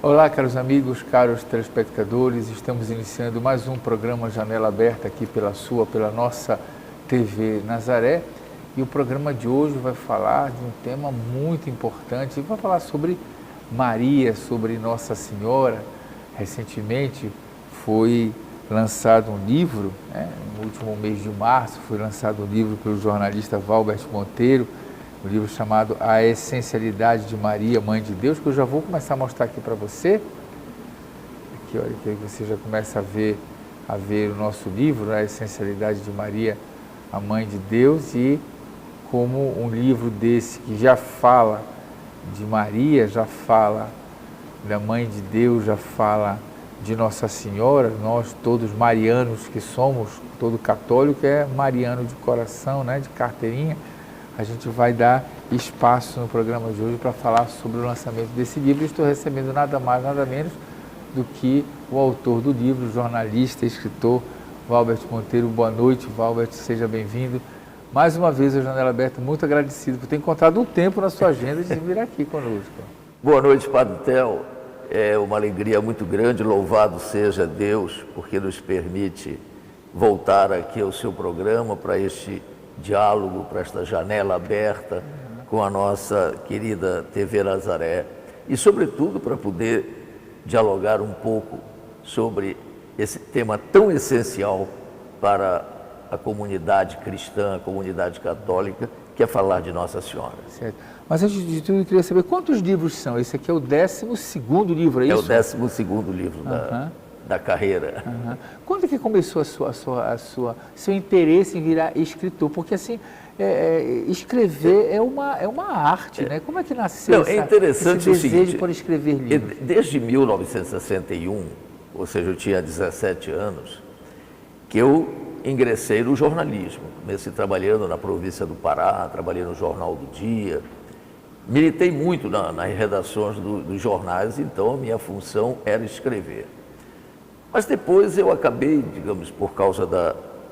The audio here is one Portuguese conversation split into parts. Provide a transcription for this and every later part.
Olá, caros amigos, caros telespectadores, estamos iniciando mais um programa Janela Aberta aqui pela nossa TV Nazaré, e o programa de hoje vai falar de um tema muito importante, vai falar sobre Maria, sobre Nossa Senhora. Recentemente foi lançado um livro, no último mês de março foi lançado um livro pelo jornalista Valbert Monteiro, um livro chamado A Essencialidade de Maria, Mãe de Deus, que eu já vou começar a mostrar aqui para você. Aqui, olha, que você já começa a ver o nosso livro, A Essencialidade de Maria, a Mãe de Deus, e como um livro desse que já fala de Maria, já fala da Mãe de Deus, já fala de Nossa Senhora, nós todos marianos que somos, todo católico é mariano de coração, de carteirinha. A gente vai dar espaço no programa de hoje para falar sobre o lançamento desse livro. Estou recebendo nada mais, nada menos do que o autor do livro, o jornalista, escritor Valbert Monteiro. Boa noite, Valbert, seja bem-vindo. Mais uma vez, a Janela Aberta, muito agradecido por ter encontrado um tempo na sua agenda de vir aqui conosco. Boa noite, Padre Theo. É uma alegria muito grande, louvado seja Deus, porque nos permite voltar aqui ao seu programa para este diálogo, para esta janela aberta com a nossa querida TV Nazaré e, sobretudo, para poder dialogar um pouco sobre esse tema tão essencial para a comunidade cristã, a comunidade católica, que é falar de Nossa Senhora. Certo. Mas antes de tudo, eu queria saber quantos livros são? Esse aqui é o 12º livro, é isso? É o 12º livro da carreira. Quando que começou seu interesse em virar escritor? Porque assim, escrever é uma arte, né? Como é que nasceu esse desejo por escrever livros? Desde 1961, ou seja, eu tinha 17 anos, que eu ingressei no jornalismo. Comecei trabalhando na província do Pará, trabalhei no Jornal do Dia, militei muito nas redações dos jornais, então a minha função era escrever. Mas depois eu acabei, digamos, por causa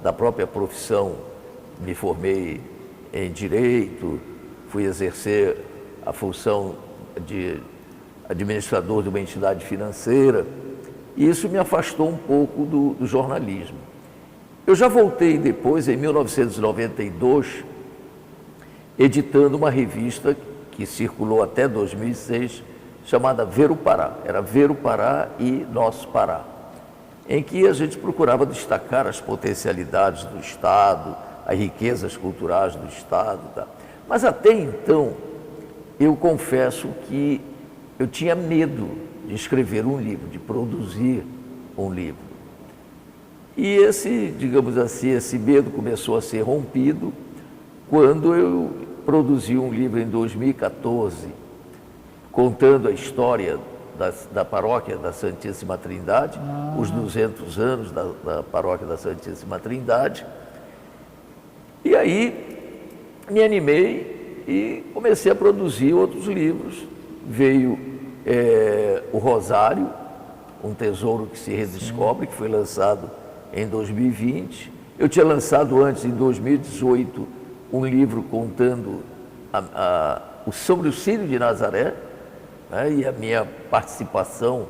da própria profissão, me formei em Direito, fui exercer a função de administrador de uma entidade financeira, e isso me afastou um pouco do jornalismo. Eu já voltei depois, em 1992, editando uma revista que circulou até 2006, chamada Ver o Pará. Era Ver o Pará e Nosso Pará, em que a gente procurava destacar as potencialidades do Estado, as riquezas culturais do Estado. Mas até então, eu confesso que eu tinha medo de escrever um livro, de produzir um livro. E digamos assim, esse medo começou a ser rompido quando eu produzi um livro em 2014, contando a história da Paróquia da Santíssima Trindade, os 200 anos da Paróquia da Santíssima Trindade. E aí me animei e comecei a produzir outros livros. Veio o Rosário, um tesouro que se redescobre, que foi lançado em 2020. Eu tinha lançado antes, em 2018, um livro contando sobre o Círio de Nazaré, e a minha participação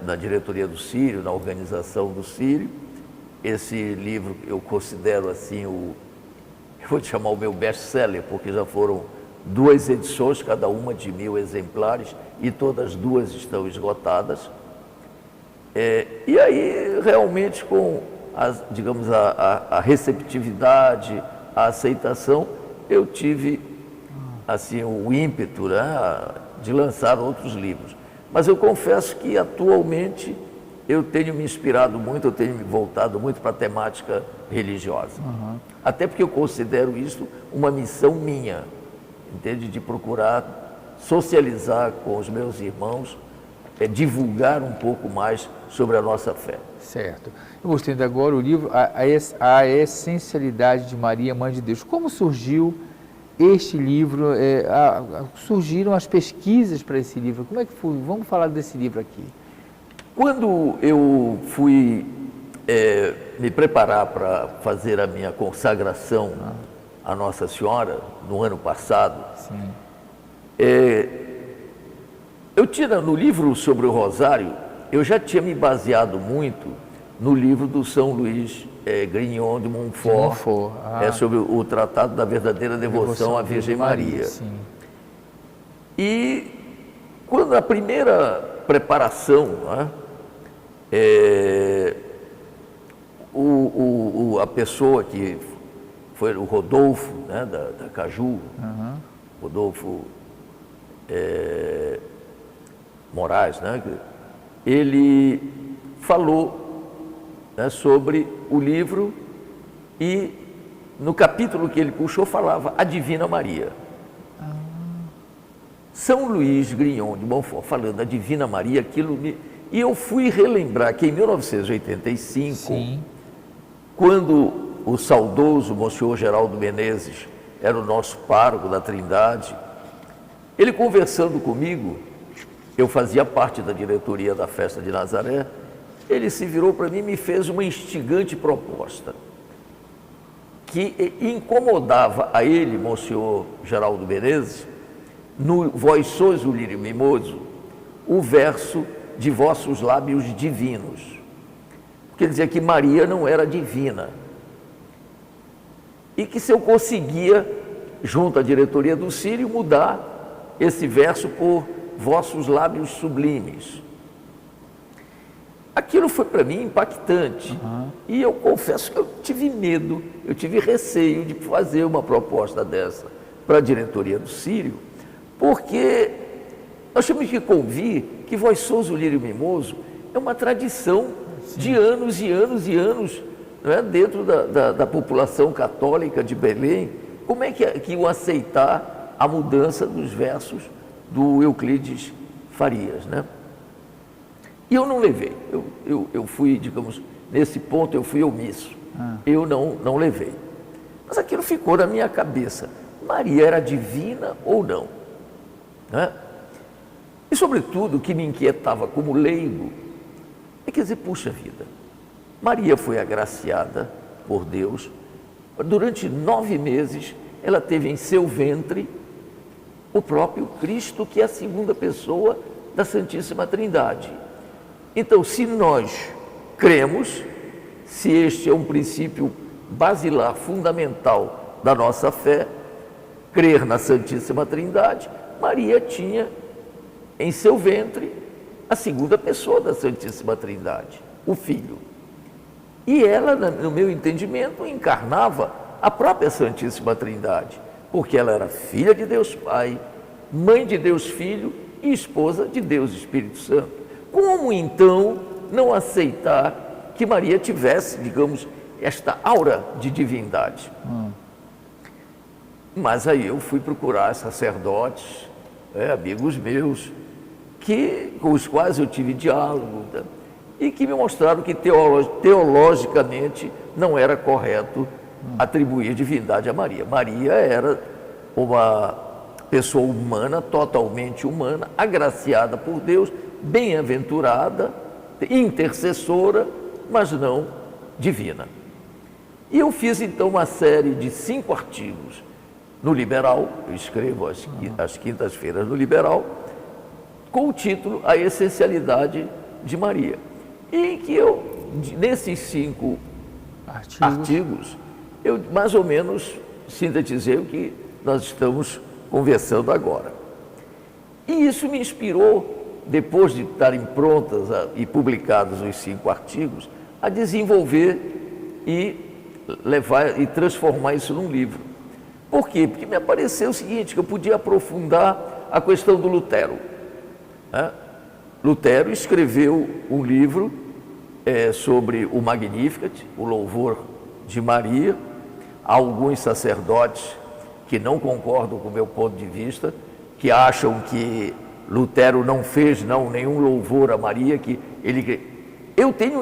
na diretoria do Círio, na organização do Círio. Esse livro eu considero assim, eu vou te chamar o meu best-seller, porque já foram 2 edições, cada uma de 1000 exemplares, e todas 2 estão esgotadas. E aí, realmente, com digamos, a receptividade, a aceitação, eu tive assim, o ímpeto, de lançar outros livros. Mas eu confesso que, atualmente, eu tenho me inspirado muito, eu tenho me voltado muito para a temática religiosa. Até porque eu considero isso uma missão minha, entende? De procurar socializar com os meus irmãos, divulgar um pouco mais sobre a nossa fé. Certo. Eu mostrei agora o livro A Essencialidade de Maria, Mãe de Deus. Como surgiu este livro? Surgiram as pesquisas para esse livro? Como é que foi? Vamos falar desse livro aqui. Quando eu fui me preparar para fazer a minha consagração à Nossa Senhora, no ano passado, Sim. eu tinha, no livro sobre o Rosário, eu já tinha me baseado muito no livro do São Luís Grignon de Montfort, sobre o Tratado da Verdadeira Devoção à Virgem Maria. Sim. E quando a primeira preparação, né, a pessoa que foi o Rodolfo, né, da Caju, Rodolfo Moraes, né, ele falou, né, sobre o livro e no capítulo que ele puxou falava a Divina Maria. São Luís Grignon de Montfort falando da Divina Maria, e eu fui relembrar que em 1985, Sim. quando o saudoso Monsenhor Geraldo Menezes era o nosso pároco da Trindade, ele conversando comigo, eu fazia parte da diretoria da Festa de Nazaré, ele se virou para mim e me fez uma instigante proposta, que incomodava a ele, Monsenhor Geraldo Menezes, no Vós sois o lírio mimoso, o verso de vossos lábios divinos. Quer dizer que Maria não era divina. E que se eu conseguia, junto à diretoria do Sírio, mudar esse verso por vossos lábios sublimes. Aquilo foi para mim impactante. E eu confesso que eu tive medo, eu tive receio de fazer uma proposta dessa para a diretoria do Sírio, porque nós temos que convir que Vós sois o lírio mimoso é uma tradição de anos e anos e anos, não é? Dentro da população católica de Belém. Como é que iam aceitar a mudança dos versos do Euclides Farias, né? E eu não levei, eu fui, digamos, nesse ponto eu fui omisso, eu não levei. Mas aquilo ficou na minha cabeça, Maria era divina ou não? Né? E sobretudo o que me inquietava como leigo, é quer dizer, puxa vida, Maria foi agraciada por Deus, durante 9 meses ela teve em seu ventre o próprio Cristo, que é a segunda pessoa da Santíssima Trindade. Então, se nós cremos, se este é um princípio basilar, fundamental da nossa fé, crer na Santíssima Trindade, Maria tinha em seu ventre a segunda pessoa da Santíssima Trindade, o Filho. E ela, no meu entendimento, encarnava a própria Santíssima Trindade, porque ela era filha de Deus Pai, mãe de Deus Filho e esposa de Deus Espírito Santo. Como então não aceitar que Maria tivesse, digamos, esta aura de divindade? Mas aí eu fui procurar sacerdotes, amigos meus, com os quais eu tive diálogo, né? E que me mostraram que teologicamente não era correto atribuir divindade a Maria. Maria era uma pessoa humana, totalmente humana, agraciada por Deus, bem-aventurada, intercessora, mas não divina. E eu fiz então uma série de 5 artigos no Liberal, eu escrevo às quintas-feiras no Liberal, com o título A Essencialidade de Maria. E que eu, nesses 5 artigos, eu mais ou menos sintetizei o que nós estamos conversando agora. E isso me inspirou, depois de estarem prontas e publicados os 5 artigos, a desenvolver e levar e transformar isso num livro. Por quê? Porque me apareceu o seguinte, que eu podia aprofundar a questão do Lutero. Né? Lutero escreveu um livro sobre o Magnificat, o louvor de Maria. Há alguns sacerdotes que não concordam com o meu ponto de vista, que acham que Lutero não fez nenhum louvor a Maria, que ele... Eu tenho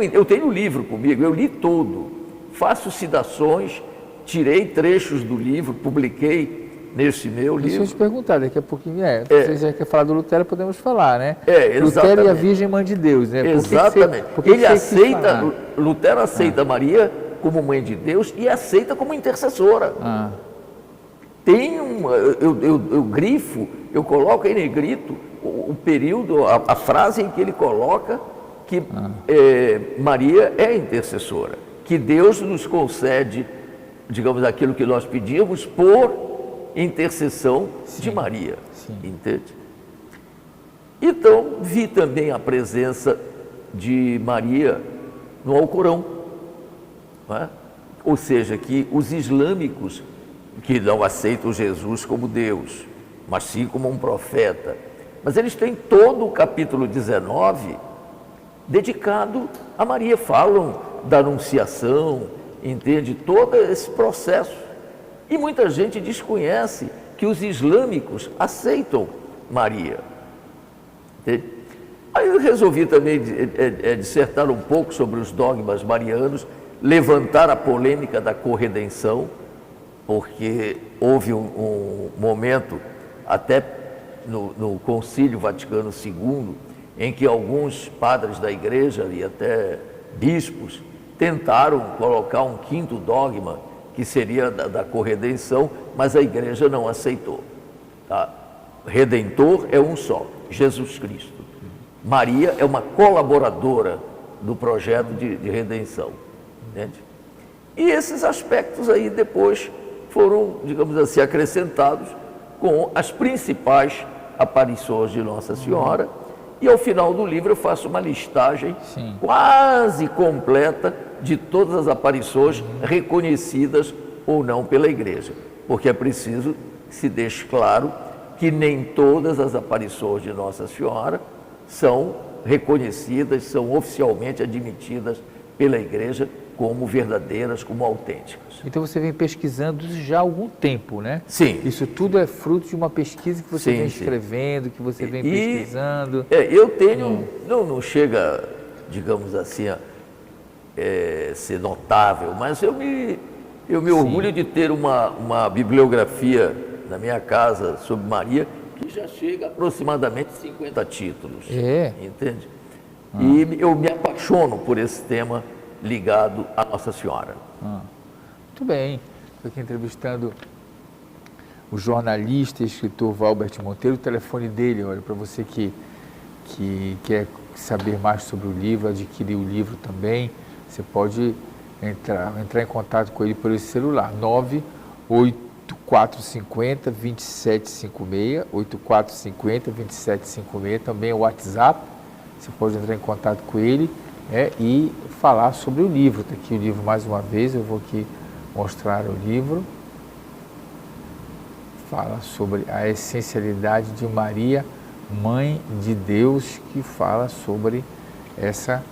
o livro comigo, eu li todo, faço citações, tirei trechos do livro, publiquei nesse meu livro. Deixa eu te perguntar, daqui a pouquinho, você já quer falar do Lutero, podemos falar, né? Exatamente. Lutero e a Virgem Mãe de Deus, né? Exatamente. Lutero aceita Maria como Mãe de Deus e aceita como intercessora. Eu grifo eu coloco em negrito o período, a frase em que ele coloca que Maria é intercessora, que Deus nos concede, digamos, aquilo que nós pedíamos por intercessão de Maria, entende? Então, vi também a presença de Maria no Alcorão, não é? Ou seja, que os islâmicos que não aceitam Jesus como Deus, mas sim como um profeta, mas eles têm todo o capítulo 19 dedicado a Maria, falam da anunciação, entende? Todo esse processo. E muita gente desconhece que os islâmicos aceitam Maria. Entende? Aí eu resolvi também dissertar um pouco sobre os dogmas marianos, levantar a polêmica da corredenção, porque houve um momento, até no Concílio Vaticano II, em que alguns padres da igreja e até bispos tentaram colocar um quinto dogma, que seria da corredenção, mas a igreja não aceitou. Tá? Redentor é um só, Jesus Cristo. Maria é uma colaboradora do projeto de redenção. Entende? E esses aspectos aí depois foram, digamos assim, acrescentados com as principais aparições de Nossa Senhora. E ao final do livro eu faço uma listagem quase completa de todas as aparições reconhecidas ou não pela igreja. Porque é preciso que se deixe claro que nem todas as aparições de Nossa Senhora são reconhecidas, são oficialmente admitidas pela igreja como verdadeiras, como autênticas. Então você vem pesquisando já há algum tempo, né? Sim. Isso tudo é fruto de uma pesquisa que você vem escrevendo, que você vem pesquisando. Eu tenho, não chega, digamos assim, a ser notável, mas eu me orgulho de ter uma bibliografia na minha casa sobre Maria, que já chega a aproximadamente 50 títulos. Entende? E eu me apaixono por esse tema ligado à Nossa Senhora. Muito bem. Estou aqui entrevistando o jornalista e escritor Valbert Monteiro. O telefone dele, olha, para você que quer saber mais sobre o livro, adquirir o livro também, você pode entrar em contato com ele por esse celular, 98450-2756, 8450-2756, também é o WhatsApp, você pode entrar em contato com ele e falar sobre o livro. Está aqui o livro mais uma vez, eu vou aqui mostrar o livro. Fala sobre a essencialidade de Maria, Mãe de Deus, que fala sobre essa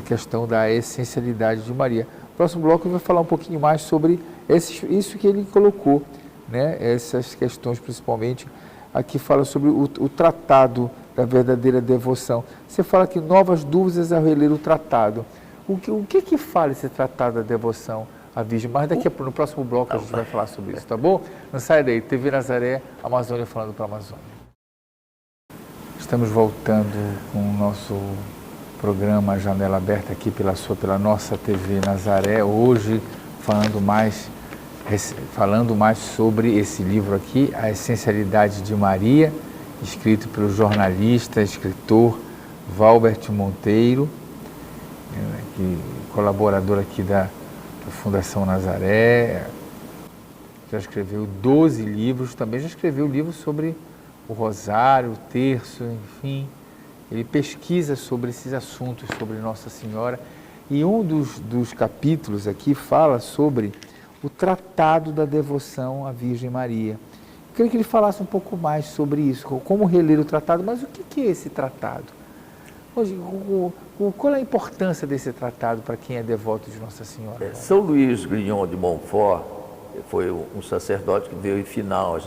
questão da essencialidade de Maria. No próximo bloco eu vou falar um pouquinho mais sobre isso que ele colocou, né? Essas questões principalmente. Aqui fala sobre o tratado da verdadeira devoção. Você fala que novas dúvidas ao reler o tratado. O que fala esse tratado da devoção à Virgem? Mas no próximo bloco a gente vai falar sobre isso, tá bom? Não sai daí. TV Nazaré, Amazônia falando para a Amazônia. Estamos voltando com o nosso programa Janela Aberta aqui pela nossa TV Nazaré. Hoje falando mais sobre esse livro aqui, A Essencialidade de Maria, escrito pelo jornalista, escritor Valbert Monteiro, colaborador aqui da Fundação Nazaré. Já escreveu 12 livros, também já escreveu livros sobre o Rosário, o Terço, enfim. Ele pesquisa sobre esses assuntos, sobre Nossa Senhora. E um dos capítulos aqui fala sobre o tratado da devoção à Virgem Maria. Eu queria que ele falasse um pouco mais sobre isso, como reler o tratado, mas o que é esse tratado? Hoje, qual é a importância desse tratado para quem é devoto de Nossa Senhora? São Luís Grignon de Montfort foi um sacerdote que veio em final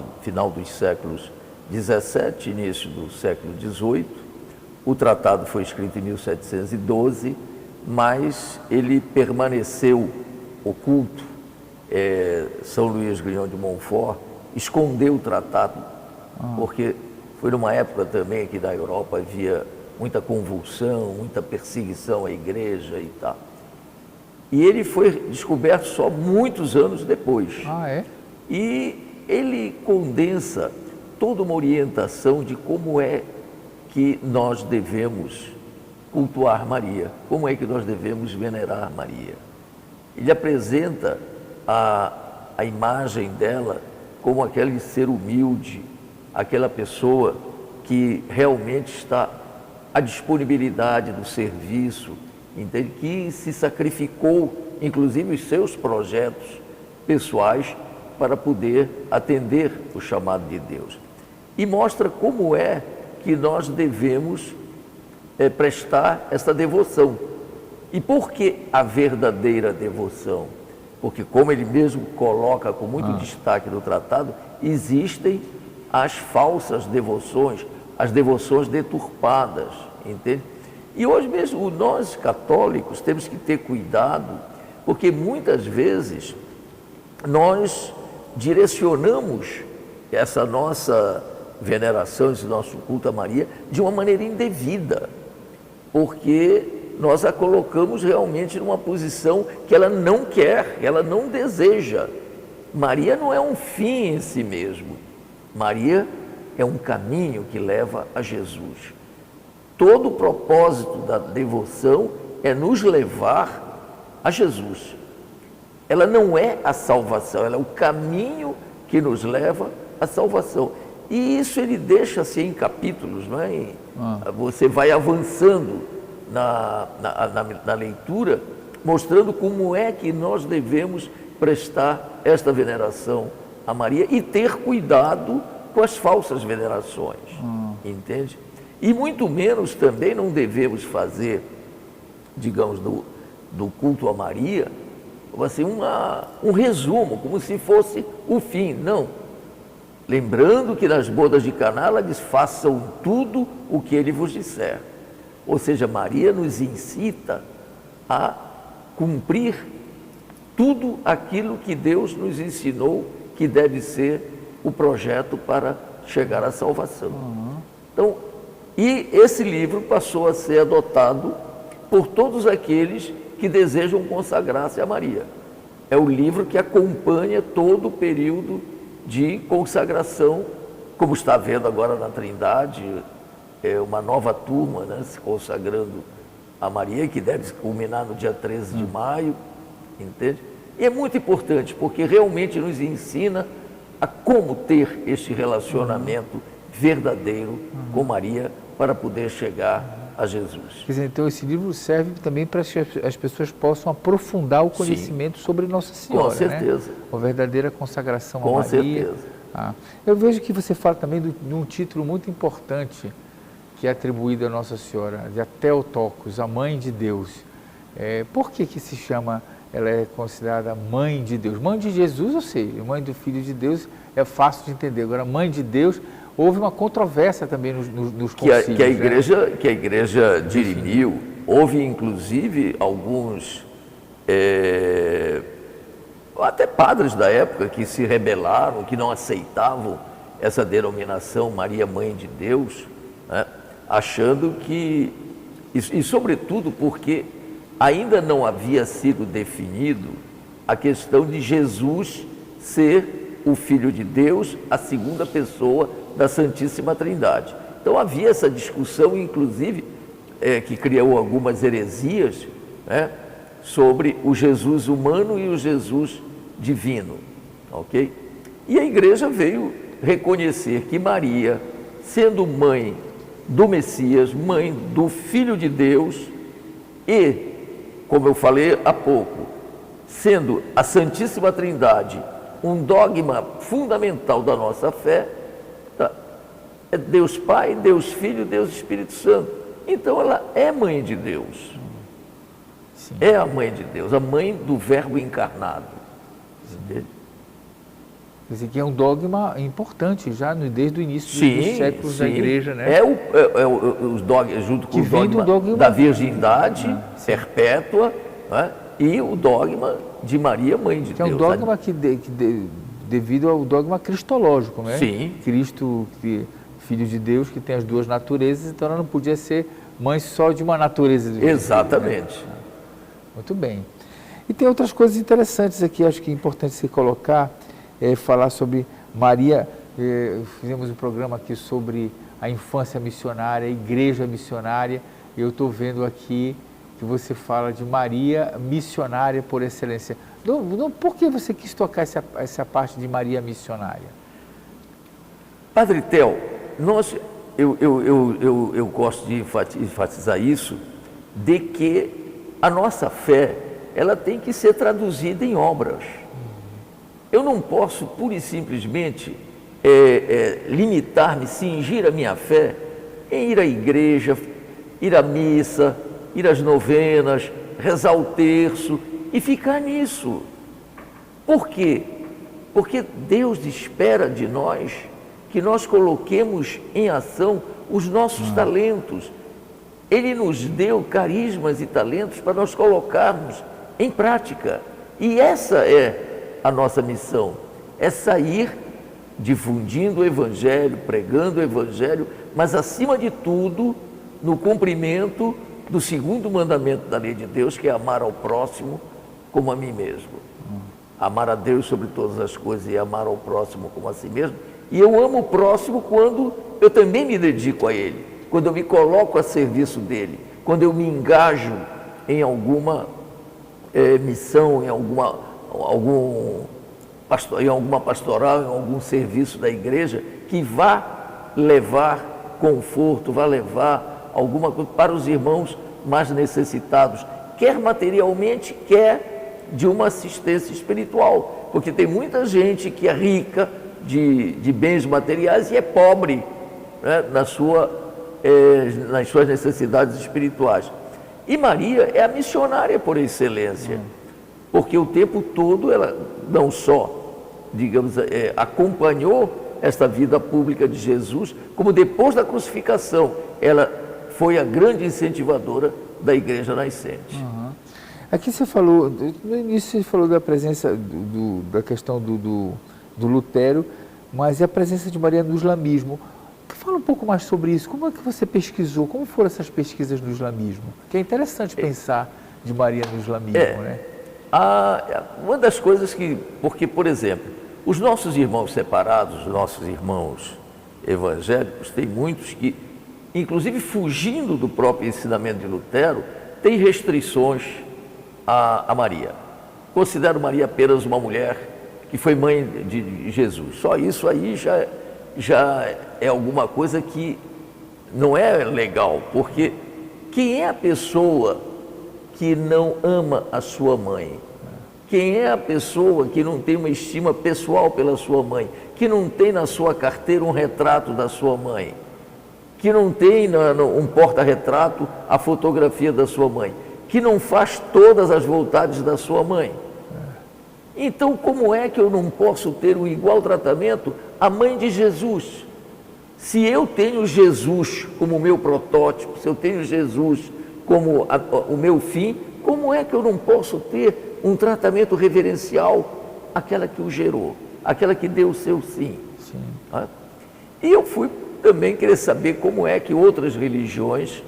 dos séculos XVII, início do século XVIII. O tratado foi escrito em 1712, mas ele permaneceu oculto. São Luís Grignon de Montfort escondeu o tratado, porque foi numa época também que na Europa havia muita convulsão, muita perseguição à igreja e tal. E ele foi descoberto só muitos anos depois. Ah, é? E ele condensa toda uma orientação de como é que nós devemos cultuar Maria, como é que nós devemos venerar Maria. Ele apresenta a imagem dela como aquele ser humilde, aquela pessoa que realmente está à disponibilidade do serviço, entende? Que se sacrificou, inclusive os seus projetos pessoais, para poder atender o chamado de Deus. E mostra como é que nós devemos prestar essa devoção. E por que a verdadeira devoção? Porque, como ele mesmo coloca com muito destaque no tratado, existem as falsas devoções, as devoções deturpadas, entende? E hoje mesmo nós católicos temos que ter cuidado, porque muitas vezes nós direcionamos essa nossa veneração, esse nosso culto a Maria, de uma maneira indevida, porque nós a colocamos realmente numa posição que ela não quer, ela não deseja. Maria não é um fim em si mesmo. Maria é um caminho que leva a Jesus. Todo o propósito da devoção é nos levar a Jesus. Ela não é a salvação, ela é o caminho que nos leva à salvação. E isso ele deixa assim em capítulos, não é? Você vai avançando na leitura, mostrando como é que nós devemos prestar esta veneração a Maria e ter cuidado com as falsas venerações, entende? E muito menos também não devemos fazer, digamos, do culto a Maria, assim, um resumo, como se fosse o fim, não. Lembrando que nas bodas de Caná ela diz, façam tudo o que ele vos disser. Ou seja, Maria nos incita a cumprir tudo aquilo que Deus nos ensinou que deve ser o projeto para chegar à salvação. Então, e esse livro passou a ser adotado por todos aqueles que desejam consagrar-se a Maria. É o livro que acompanha todo o período de consagração, como está vendo agora na Trindade, é uma nova turma, né, se consagrando a Maria, que deve culminar no dia 13 de maio, entende? E é muito importante, porque realmente nos ensina a como ter este relacionamento verdadeiro com Maria para poder chegar a Jesus. Quer dizer, então esse livro serve também para que as pessoas possam aprofundar o conhecimento sobre Nossa Senhora, com certeza, né? A verdadeira consagração com a Maria. Certeza. Eu vejo que você fala também de um título muito importante que é atribuído a Nossa Senhora, de Theotokos, a Mãe de Deus. Por que se chama, ela é considerada Mãe de Deus? Mãe de Jesus, eu sei, Mãe do Filho de Deus é fácil de entender. Agora, Mãe de Deus, houve uma controvérsia também nos concílios. Que a igreja dirimiu. Houve, inclusive, alguns, até padres da época, que se rebelaram, que não aceitavam essa denominação Maria Mãe de Deus, né? Achando que, e sobretudo porque ainda não havia sido definido a questão de Jesus ser o Filho de Deus, a segunda pessoa da Santíssima Trindade. Então havia essa discussão, inclusive, que criou algumas heresias, né, sobre o Jesus humano e o Jesus divino, ok? E a igreja veio reconhecer que Maria, sendo mãe do Messias, mãe do Filho de Deus e, como eu falei há pouco, sendo a Santíssima Trindade um dogma fundamental da nossa fé, é Deus Pai, Deus Filho, Deus Espírito Santo. Então ela é mãe de Deus. Sim. É a mãe de Deus, a mãe do Verbo encarnado. Entende? Quer dizer, que é um dogma importante já desde o início dos séculos da igreja, né? Os dogmas, junto com o dogma da virgindade perpétua, né? E o dogma de Maria, Mãe de Deus. Que é um dogma devido ao dogma cristológico, né? Sim. Cristo, Filho de Deus, que tem as duas naturezas, então ela não podia ser mãe só de uma natureza. Exatamente. Né? Muito bem. E tem outras coisas interessantes aqui, acho que é importante você colocar, falar sobre Maria Fizemos um programa aqui sobre a infância missionária, a igreja missionária. Eu estou vendo aqui que você fala de Maria missionária por excelência. Por que você quis tocar essa parte de Maria missionária? Padre Theo, eu gosto de enfatizar isso, de que a nossa fé, ela tem que ser traduzida em obras. Eu não posso, pura e simplesmente, limitar-me, cingir a minha fé em ir à igreja, ir à missa, ir às novenas, rezar o terço e ficar nisso. Por quê? Porque Deus espera de nós que nós coloquemos em ação os nossos talentos. Ele nos deu carismas e talentos para nós colocarmos em prática. E essa é a nossa missão, é sair difundindo o Evangelho, pregando o Evangelho, mas acima de tudo, no cumprimento do segundo mandamento da lei de Deus, que é amar ao próximo como a mim mesmo. Amar a Deus sobre todas as coisas e amar ao próximo como a si mesmo. E eu amo o próximo quando eu também me dedico a ele, quando eu me coloco a serviço dele, quando eu me engajo em alguma missão, em alguma pastoral, em algum serviço da igreja, que vá levar conforto, vá levar alguma coisa para os irmãos mais necessitados, quer materialmente, quer de uma assistência espiritual, porque tem muita gente que é rica de bens materiais e é pobre, né, nas suas necessidades espirituais. E Maria é a missionária por excelência, porque o tempo todo ela não só, digamos, acompanhou esta vida pública de Jesus, como depois da crucificação, ela foi a grande incentivadora da igreja nascente. Aqui você falou, no início você falou da presença, da questão do Lutero, mas e a presença de Maria no islamismo. Fala um pouco mais sobre isso. Como é que você pesquisou? Como foram essas pesquisas no islamismo? Que é interessante pensar de Maria no islamismo, né? Uma das coisas porque, por exemplo, os nossos irmãos separados, os nossos irmãos evangélicos, tem muitos que, inclusive fugindo do próprio ensinamento de Lutero, têm restrições a Maria. Considero Maria apenas uma mulher que foi mãe de Jesus. Só isso aí já é alguma coisa que não é legal, porque quem é a pessoa que não ama a sua mãe? Quem é a pessoa que não tem uma estima pessoal pela sua mãe? Que não tem na sua carteira um retrato da sua mãe? Que não tem um porta-retrato a fotografia da sua mãe? Que não faz todas as vontades da sua mãe? Então, como é que eu não posso ter o igual tratamento à mãe de Jesus? Se eu tenho Jesus como meu protótipo, se eu tenho Jesus como o meu fim, como é que eu não posso ter um tratamento reverencial àquela que o gerou, àquela que deu o seu sim? Sim. E eu fui também querer saber como é que outras religiões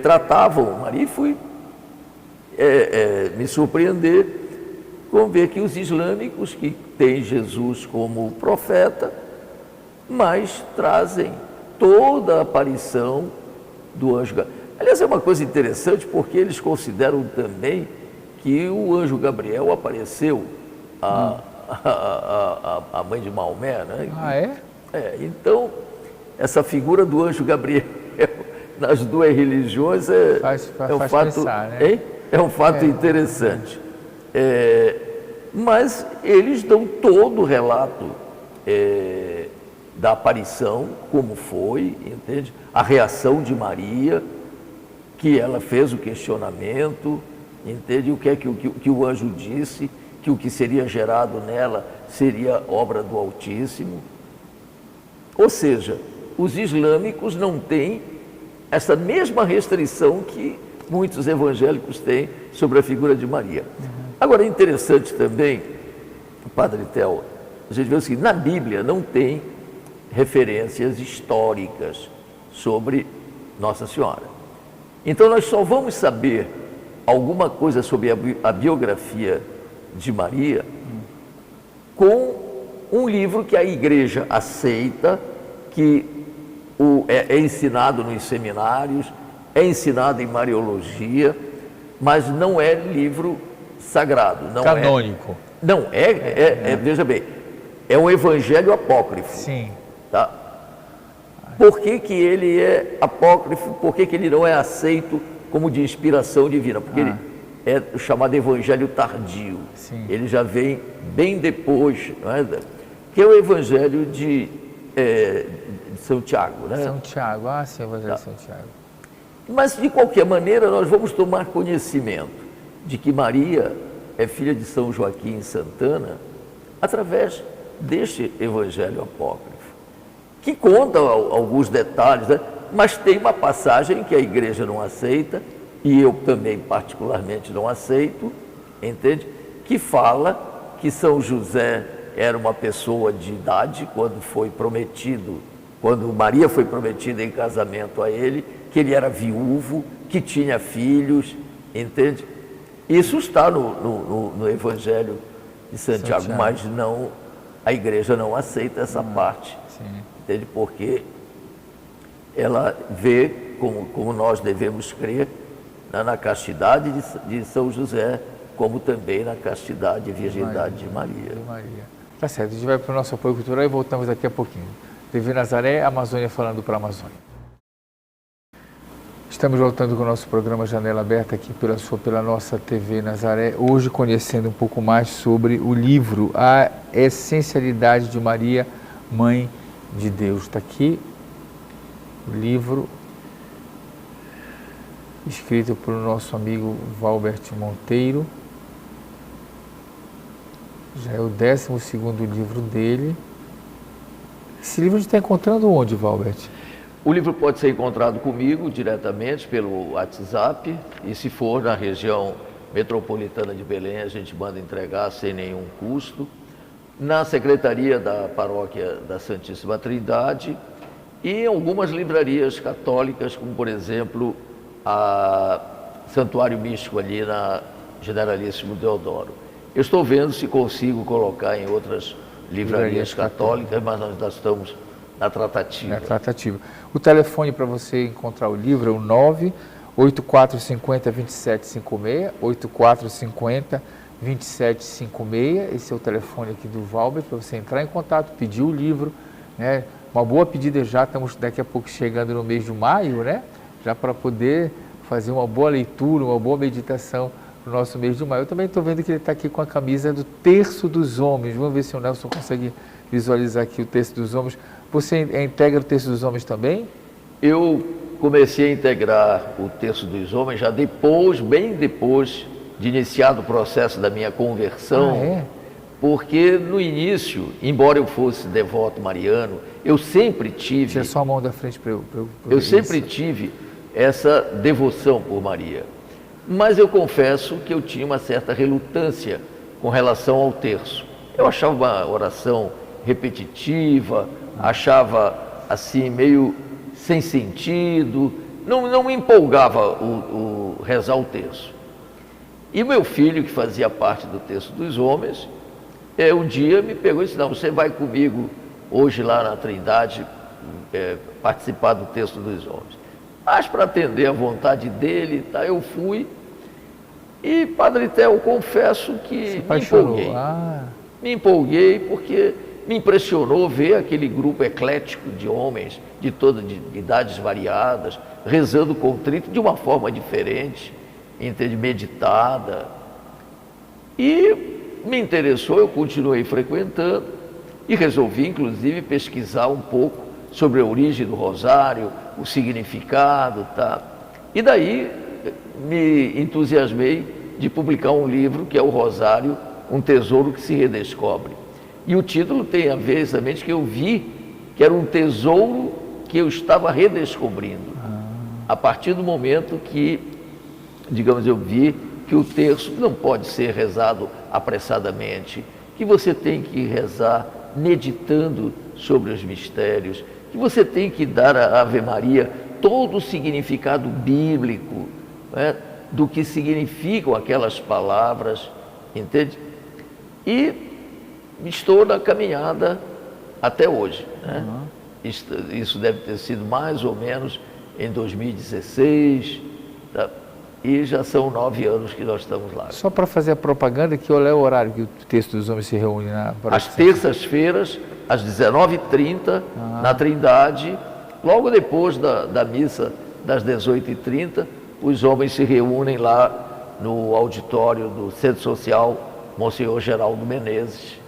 tratavam Maria, e fui me surpreender com ver que os islâmicos, que têm Jesus como profeta, mas trazem toda a aparição do anjo Gabriel. Aliás, é uma coisa interessante, porque eles consideram também que o anjo Gabriel apareceu a mãe de Maomé, né? Então, essa figura do anjo Gabriel nas duas religiões é um fato, pensar, né? É um fato interessante. Mas eles dão todo o relato da aparição, como foi, entende? A reação de Maria, que ela fez o questionamento, entende? O que é que o anjo disse, que o que seria gerado nela seria obra do Altíssimo. Ou seja, os islâmicos não têm essa mesma restrição que muitos evangélicos têm sobre a figura de Maria. Agora, é interessante também, Padre Theo, a gente vê o seguinte: na Bíblia não tem referências históricas sobre Nossa Senhora. Então, nós só vamos saber alguma coisa sobre a biografia de Maria com um livro que a igreja aceita, que é ensinado nos seminários, é ensinado em Mariologia, mas não é livro sagrado. Não canônico. Veja bem, é um evangelho apócrifo. Sim. Tá? Por que que ele é apócrifo? Por que que ele não é aceito como de inspiração divina? Porque ele é o chamado evangelho tardio. Sim. Ele já vem bem depois, não é? Que é o evangelho de São Tiago, né? São Tiago, sim, o evangelho de São Tiago. Mas, de qualquer maneira, nós vamos tomar conhecimento de que Maria é filha de São Joaquim Santana através deste evangelho apócrifo, que conta alguns detalhes, né? Mas tem uma passagem que a igreja não aceita, e eu também particularmente não aceito, entende? Que fala que São José era uma pessoa de idade quando Maria foi prometida em casamento a ele, que ele era viúvo, que tinha filhos, entende? Isso está no Evangelho de Santiago, mas não, a igreja não aceita essa parte, entende? Porque ela vê, como nós devemos crer, na castidade de São José, como também na castidade e virgindade de Maria. Tá certo, a gente vai para o nosso apoio cultural e voltamos daqui a pouquinho. TV Nazaré, Amazônia falando para a Amazônia. Estamos voltando com o nosso programa Janela Aberta aqui pela nossa TV Nazaré, hoje conhecendo um pouco mais sobre o livro A Essencialidade de Maria, Mãe de Deus. Está aqui o livro escrito pelo nosso amigo Valbert Monteiro. Já é o 12º livro dele. Esse livro a gente está encontrando onde, Valbert? O livro pode ser encontrado comigo diretamente pelo WhatsApp, e se for na região metropolitana de Belém, a gente manda entregar sem nenhum custo. Na secretaria da Paróquia da Santíssima Trindade e em algumas livrarias católicas, como por exemplo a Santuário Místico ali na Generalíssimo Deodoro. Eu estou vendo se consigo colocar em outras livrarias católicas, mas nós ainda estamos na tratativa. O telefone para você encontrar o livro é o 98450-2756, 8450-2756, esse é o telefone aqui do Valber, para você entrar em contato, pedir o livro, né? Uma boa pedida já, estamos daqui a pouco chegando no mês de maio, né? Já para poder fazer uma boa leitura, uma boa meditação no nosso mês de maio. Eu também estou vendo que ele está aqui com a camisa do Terço dos Homens. Vamos ver se o Nelson consegue visualizar aqui o Terço dos Homens. Você integra o Terço dos Homens também? Eu comecei a integrar o Terço dos Homens já depois, bem depois de iniciado o processo da minha conversão, porque no início, embora eu fosse devoto mariano, eu sempre tive... Tira só a mão da frente para eu sempre tive essa devoção por Maria. Mas eu confesso que eu tinha uma certa relutância com relação ao terço. Eu achava uma oração repetitiva, achava assim meio sem sentido, não me empolgava o rezar o terço. E meu filho, que fazia parte do Terço dos Homens, um dia me pegou e disse: não, você vai comigo hoje lá na Trindade participar do Terço dos Homens. Mas para atender a vontade dele, tá, eu fui. E, Padre Theo, confesso que me empolguei. Me empolguei porque me impressionou ver aquele grupo eclético de homens de todas de idades variadas, rezando contrito de uma forma diferente, meditada. E me interessou, eu continuei frequentando e resolvi, inclusive, pesquisar um pouco sobre a origem do rosário, o significado, tá? E daí me entusiasmei de publicar um livro que é o Rosário, um tesouro que se redescobre. E o título tem a ver exatamente que eu vi que era um tesouro que eu estava redescobrindo. A partir do momento que, digamos, eu vi que o terço não pode ser rezado apressadamente, que você tem que rezar meditando sobre os mistérios, que você tem que dar à Ave Maria todo o significado bíblico, né, do que significam aquelas palavras, entende? E estou na caminhada até hoje, né? Isso deve ter sido mais ou menos em 2016, tá? E já são 9 anos que nós estamos lá. Só para fazer a propaganda, que olha o horário que o texto dos homens se reúne na... Às terças-feiras, às 19h30, na Trindade, logo depois da missa das 18h30, os homens se reúnem lá no auditório do Centro Social Monsenhor Geraldo Menezes.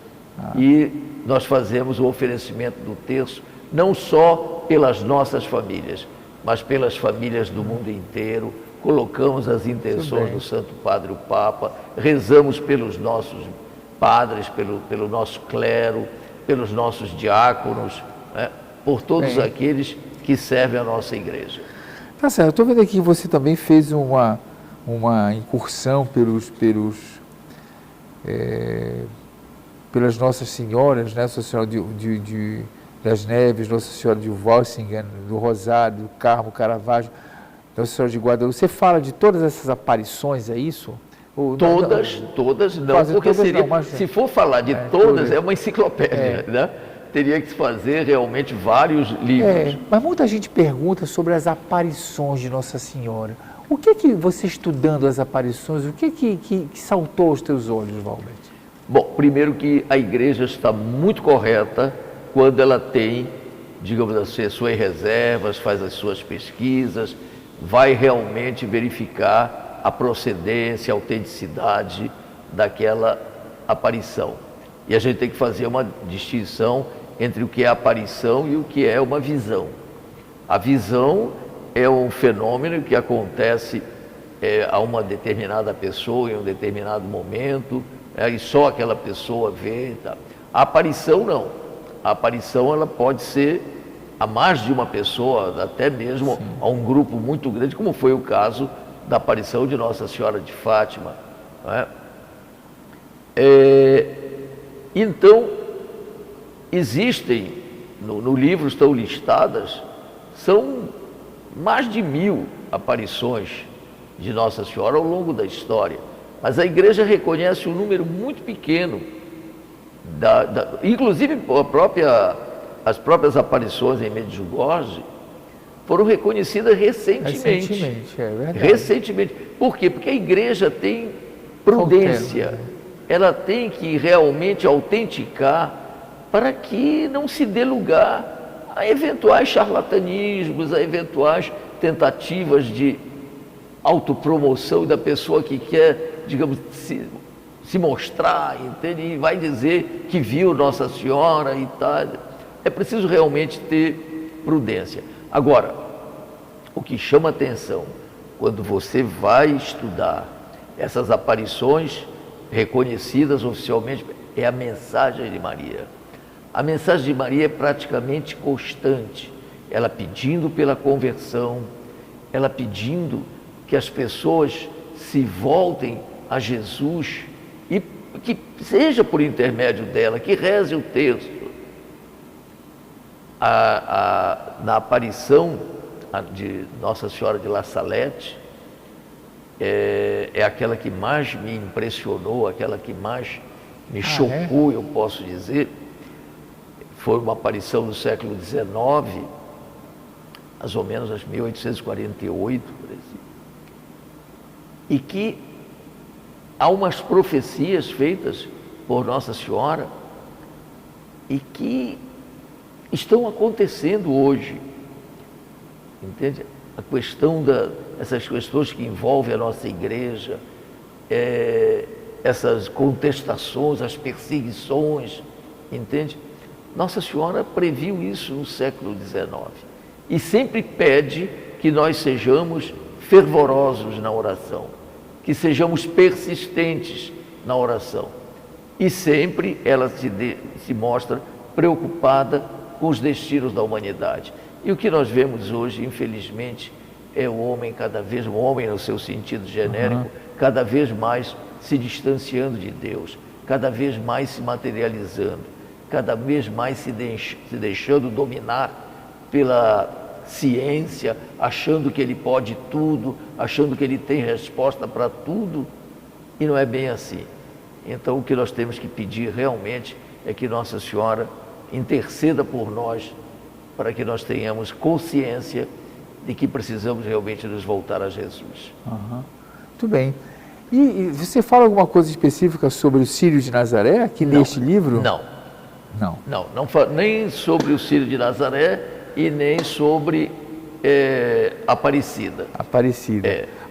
E nós fazemos o oferecimento do terço, não só pelas nossas famílias, mas pelas famílias do mundo inteiro. Colocamos as intenções do Santo Padre o Papa, rezamos pelos nossos padres, pelo nosso clero, pelos nossos diáconos, né? Por todos aqueles que servem a nossa igreja. Tá certo, eu estou vendo aqui que você também fez uma incursão pelas Nossas Senhoras, né? Nossa Senhora das Neves, Nossa Senhora de Walsingen, do Rosário, do Carmo, Caravaggio, Nossa Senhora de Guadalupe. Você fala de todas essas aparições, é isso? Todas não, porque se for falar de todas, é uma enciclopédia, né? Teria que fazer realmente vários livros. Mas muita gente pergunta sobre as aparições de Nossa Senhora. O que você, estudando as aparições, o que saltou aos teus olhos, Valbert? Bom, primeiro que a igreja está muito correta quando ela tem, digamos assim, as suas reservas, faz as suas pesquisas, vai realmente verificar a procedência, a autenticidade daquela aparição. E a gente tem que fazer uma distinção entre o que é aparição e o que é uma visão. A visão é um fenômeno que acontece a uma determinada pessoa em um determinado momento, e só aquela pessoa vê. Tá? A aparição não. A aparição ela pode ser a mais de uma pessoa, até mesmo a um grupo muito grande, como foi o caso da aparição de Nossa Senhora de Fátima. Não é? Então, existem, no livro estão listadas, são mais de 1000 aparições de Nossa Senhora ao longo da história. Mas a igreja reconhece um número muito pequeno, inclusive as próprias aparições em Medjugorje foram reconhecidas recentemente. É verdade. Recentemente. Por quê? Porque a igreja tem prudência. Ela tem que realmente autenticar para que não se dê lugar a eventuais charlatanismos, a eventuais tentativas de autopromoção da pessoa que quer, digamos, se mostrar, entende? E vai dizer que viu Nossa Senhora e tal. É preciso realmente ter prudência. Agora, o que chama atenção quando você vai estudar essas aparições reconhecidas oficialmente é a mensagem de Maria. A mensagem de Maria é praticamente constante. Ela pedindo pela conversão, ela pedindo que as pessoas se voltem a Jesus e que seja por intermédio dela, que reze o texto. Na aparição de Nossa Senhora de La Salette, é aquela que mais me impressionou, aquela que mais me chocou, eu posso dizer. Foi uma aparição do século XIX, mais ou menos em 1848, por exemplo. E que há umas profecias feitas por Nossa Senhora e que estão acontecendo hoje, entende? A questão essas questões que envolvem a nossa igreja, essas contestações, as perseguições, entende? Nossa Senhora previu isso no século XIX e sempre pede que nós sejamos fervorosos na oração, que sejamos persistentes na oração. E sempre ela se mostra preocupada com os destinos da humanidade. E o que nós vemos hoje, infelizmente, é o homem o homem no seu sentido genérico, cada vez mais se distanciando de Deus, cada vez mais se materializando, cada vez mais se deixando dominar pela ciência, achando que ele pode tudo, achando que ele tem resposta para tudo, e não é bem assim. Então o que nós temos que pedir realmente é que Nossa Senhora interceda por nós, para que nós tenhamos consciência de que precisamos realmente nos voltar a Jesus. Muito bem. E você fala alguma coisa específica sobre o Círio de Nazaré aqui neste livro? Não falo nem sobre o Círio de Nazaré e nem sobre Aparecida.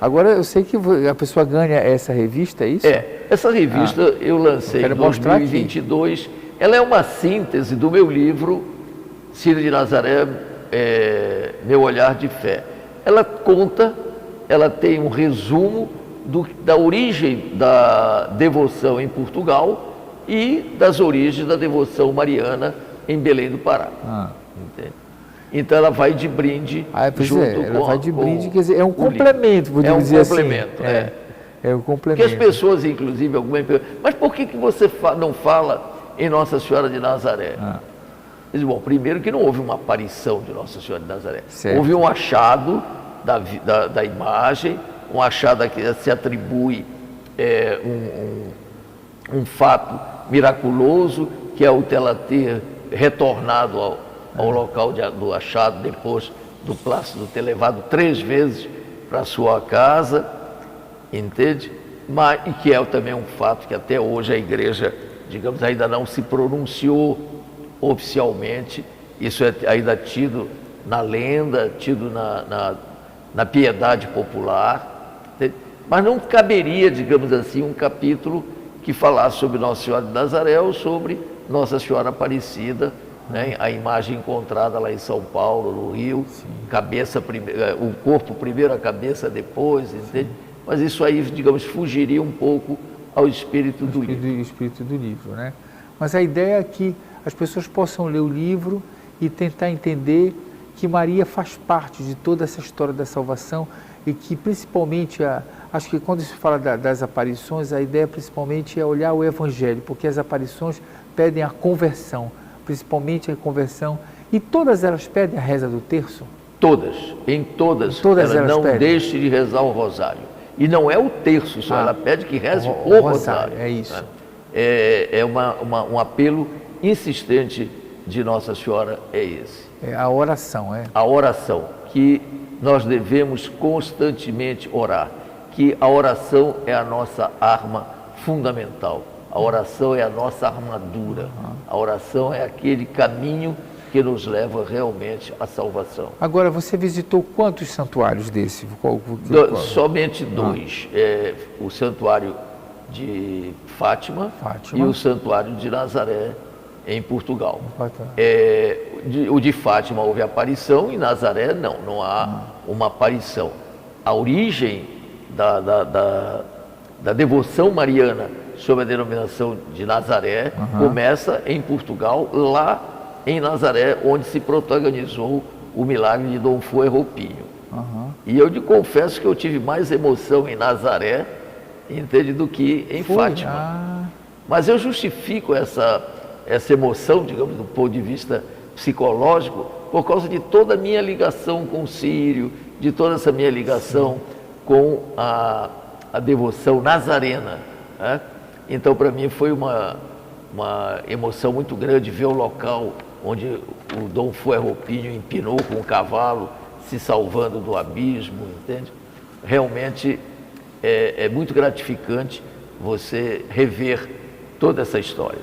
Agora, eu sei que a pessoa ganha essa revista, é isso? Essa revista eu lancei em 2022. Ela é uma síntese do meu livro, Círio de Nazaré, Meu Olhar de Fé. Ela tem um resumo da origem da devoção em Portugal e das origens da devoção mariana em Belém do Pará. Entende? Então ela vai de brinde quer dizer, é um complemento, podemos dizer assim. É um complemento. Porque as pessoas, inclusive, mas por que você não fala em Nossa Senhora de Nazaré? Dizem, bom, primeiro que não houve uma aparição de Nossa Senhora de Nazaré. Certo. Houve um achado da imagem, um achado que se atribui um fato miraculoso, que é o dela ter retornado ao local do achado, depois do Plácido ter levado 3 vezes para sua casa, entende? E que é também um fato que até hoje a igreja, digamos, ainda não se pronunciou oficialmente. Isso é ainda tido na lenda, tido na piedade popular, entende? Mas não caberia, digamos assim, um capítulo que falasse sobre Nossa Senhora de Nazaré ou sobre Nossa Senhora Aparecida, né? A imagem encontrada lá em São Paulo, no Rio, o corpo primeiro, a cabeça depois, entende? Mas isso aí, digamos, fugiria um pouco ao espírito do livro. Né? Mas a ideia é que as pessoas possam ler o livro e tentar entender que Maria faz parte de toda essa história da salvação e que principalmente, acho que quando se fala das aparições, a ideia principalmente é olhar o Evangelho, porque as aparições pedem a conversão, principalmente a conversão, e todas elas pedem a reza do terço? Em todas ela não deixe de rezar o rosário. E não é o terço só, ela pede que reze o rosário. É isso. É um apelo insistente de Nossa Senhora, é esse. É a oração, A oração, que nós devemos constantemente orar, que a oração é a nossa arma fundamental. A oração é a nossa armadura. A oração é aquele caminho que nos leva realmente à salvação. Agora, você visitou quantos santuários desse? Somente 2. O santuário de Fátima e o santuário de Nazaré, em Portugal. O de Fátima houve aparição, em Nazaré não há uma aparição. A origem da devoção mariana sob a denominação de Nazaré começa em Portugal, lá em Nazaré, onde se protagonizou o milagre de Dom Fuerropinho. E eu te confesso que eu tive mais emoção em Nazaré, entende, do que em Fátima. Mas eu justifico essa emoção, digamos, do ponto de vista psicológico, por causa de toda a minha ligação com o Círio, de toda essa minha ligação com a devoção nazarena, né? Então, para mim, foi uma emoção muito grande ver o local onde o Dom Fuerropinho empinou com o cavalo, se salvando do abismo, entende? Realmente é muito gratificante você rever toda essa história.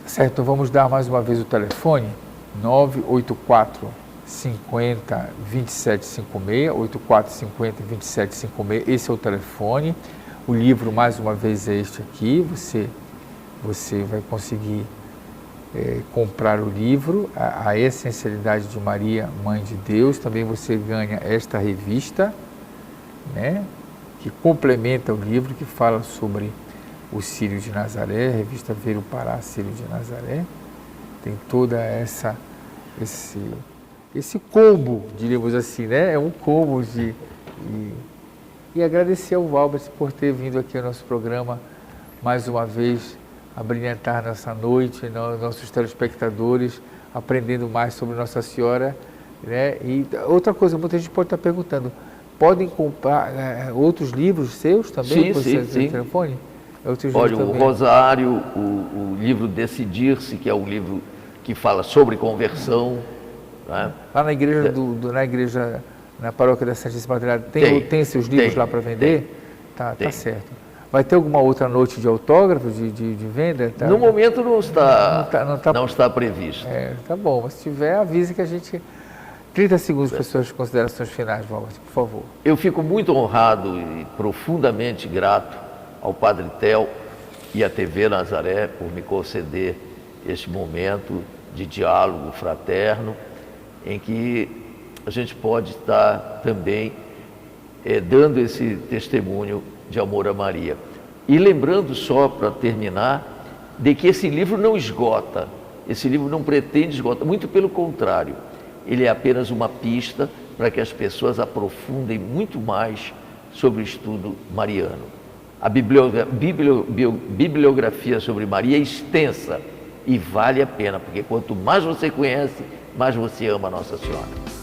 Certo, então vamos dar mais uma vez o telefone, 984 50 2756, 84 50 2756, esse é o telefone. O livro, mais uma vez, é este aqui, você vai conseguir comprar o livro, a Essencialidade de Maria, Mãe de Deus. Também você ganha esta revista, né, que complementa o livro, que fala sobre o Círio de Nazaré, a revista Ver o Pará, Círio de Nazaré. Tem toda esse combo, diríamos assim, né? É um combo e agradecer ao Valbert por ter vindo aqui ao nosso programa mais uma vez, a brilhantar nossa noite, nossos telespectadores, aprendendo mais sobre Nossa Senhora, né? E outra coisa, muita gente pode estar perguntando, podem comprar outros livros seus também? Sim. Telefone? outros Olha, livros o também. Rosário, o livro Decidir-se, que é um livro que fala sobre conversão. Né? Lá na igreja, na paróquia da Santíssima Trindade, tem seus livros lá para vender? Tá certo. Vai ter alguma outra noite de autógrafo, de venda? Tá? No momento não está previsto. Tá bom, mas se tiver, avise que a gente... 30 segundos para as suas considerações finais, Walter, por favor. Eu fico muito honrado e profundamente grato ao Padre Theo e à TV Nazaré por me conceder este momento de diálogo fraterno, em que a gente pode estar também dando esse testemunho de amor a Maria. E lembrando só, para terminar, de que esse livro não esgota, esse livro não pretende esgotar, muito pelo contrário, ele é apenas uma pista para que as pessoas aprofundem muito mais sobre o estudo mariano. A bibliografia sobre Maria é extensa e vale a pena, porque quanto mais você conhece, mais você ama Nossa Senhora.